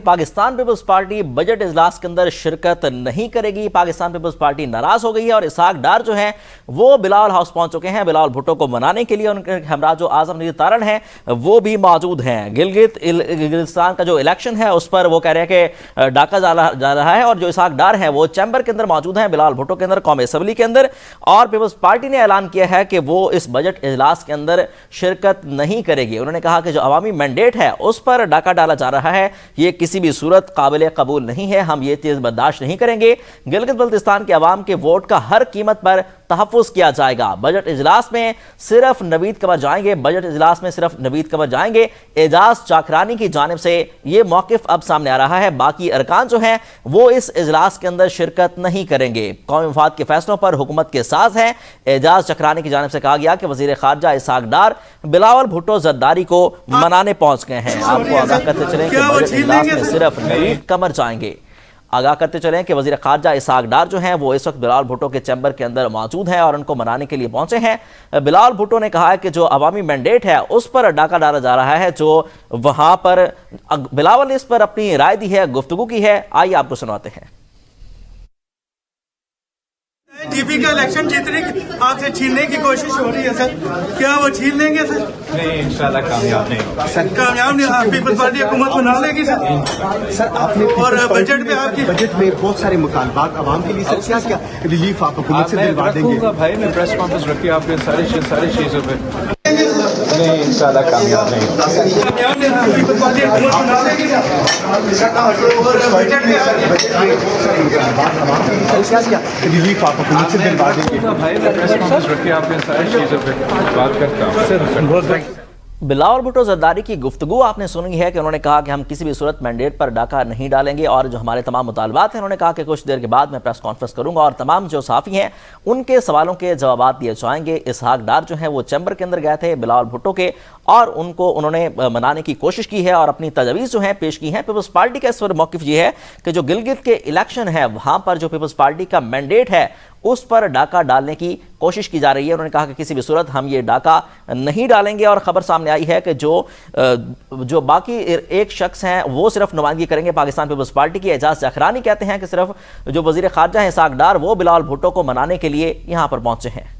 Pakistan peoples party budget इजलास के अंदर शिरकत नहीं करेगी। पाकिस्तान पीपल्स पार्टी नाराज हो गई है और इसहाक डार जो हैं वो बिलावल हाउस पहुंच चुके हैं बिलावल भुट्टो को मनाने के लिए। उनके हमरा जो आजम नज़ीर तारण हैं वो भी मौजूद हैं। गिलगिस्तान का जो इलेक्शन है उस पर वो कह रहे हैं कि डाका जा रहा है और जो इसहाक डार हैं वो चैम्बर के अंदर मौजूद हैं बिलावल भुट्टो के अंदर कौमी असम्बली के अंदर। और पीपल्स पार्टी ने ऐलान किया है कि वो इस बजट इजलास के अंदर शिरकत नहीं करेगी। उन्होंने कहा कि जो अवामी मैंडेट है उस पर डाका डाला जा रहा है ये किसी भी सूरत काबिल कबूल नहीं है, हम ये चीज़ बर्दाश्त नहीं करेंगे। गिलगित बल्तिस्तान के अवाम के वोट का हर कीमत पर तहफ़्फ़ुज़ किया जाएगा। बजट इजलास में सिर्फ नवीद कमर जाएंगे, बजट इजलास में सिर्फ नवीद कमर जाएंगे। एजाज चाकरानी की जानिब से ये मौक़िफ़ अब सामने आ रहा है। बाकी अरकान जो हैं वो इस इजलास के अंदर शिरकत नहीं करेंगे। कौमी मफाद के फैसलों पर हुकूमत के साथ हैं। एजाज चाकरानी की जानिब से कहा गया कि वज़ीर ख़ारजा इसहाक डार बिलावल भुट्टो जरदारी को मनाने पहुँच गए हैं। आपको आगाह करते चलें कि बजट इजलास में सिर्फ नवीद कमर जाएंगे। आगाह करते चलें कि वज़ीर ख़ारजा इसहाक डार जो हैं वो इस वक्त बिलावल भुट्टो के चैम्बर के अंदर मौजूद हैं और उनको मनाने के लिए पहुंचे हैं। बिलावल भुट्टो ने कहा है कि जो अवामी मैंडेट है उस पर डाका डाला जा रहा है, जो वहां पर बिलावल ने इस पर अपनी राय दी है, गुफ्तगू की है। आइए आपको सुनाते हैं। टीपी का इलेक्शन जीतने की आपसे छीनने की कोशिश हो रही है सर, क्या वो छीन लेंगे सर? नहीं, इंशाल्लाह कामयाब नहीं होगा सर। कामयाब नहीं, पीपल्स पार्टी हुकूमत बना लेगी सर। आपने और बजट में आपकी बजट में बहुत सारे मुतालबात आवाम के लिए सर, क्या क्या रिलीफ आप हुकूमत से दिलवा देंगे? भाई मैं प्रेस कॉन्फ्रेंस रखी आपके सारी चीजों पे। नहीं, इंशाल्लाह कामयाब नहीं होगा। कामयाब नहीं, पीपल्स पार्टी हुकूमत बना लेगी और बजट में क्या क्या रिलीफ आप हुकूमत से दिलवा देंगे? भाई मैं प्रेस कॉन्फ्रेंस रखी आपके सारी चीजों पे बात करता हूँ। बिलावल भुट्टो जरदारी की गुफ्तगू आपने सुनी है कि उन्होंने कहा कि हम किसी भी सूरत मैंडेट पर डाका नहीं डालेंगे और जो हमारे तमाम मुतालबात हैं उन्होंने कहा कि कुछ देर के बाद मैं प्रेस कॉन्फ्रेंस करूंगा और तमाम जो सहाफ़ी हैं उनके सवालों के जवाब दिए जाएंगे। इसहाक डार जो हैं वो चैम्बर के अंदर गए थे बिलावल भुट्टो के और उनको उन्होंने मनाने की कोशिश की है और अपनी तजवीज़ जो हैं पेश की हैं। पीपल्स पार्टी का इस पर मौक़िफ़ ये है कि जो गिलगित के इलेक्शन है वहाँ पर जो पीपल्स पार्टी का मैंडेट है उस पर डाका डालने की कोशिश की जा रही है। उन्होंने कहा कि किसी भी सूरत हम ये डाका नहीं डालेंगे और ख़बर सामने आई है कि जो बाकी एक शख्स हैं वो सिर्फ नुमाइंदगी करेंगे पाकिस्तान पीपल्स पार्टी की। एजाज चाकरानी कहते हैं कि सिर्फ जो वज़ीर ख़ारजा हैं इसहाक डार वो बिलावल भुट्टो को मनाने के लिए यहाँ पर पहुँचे हैं।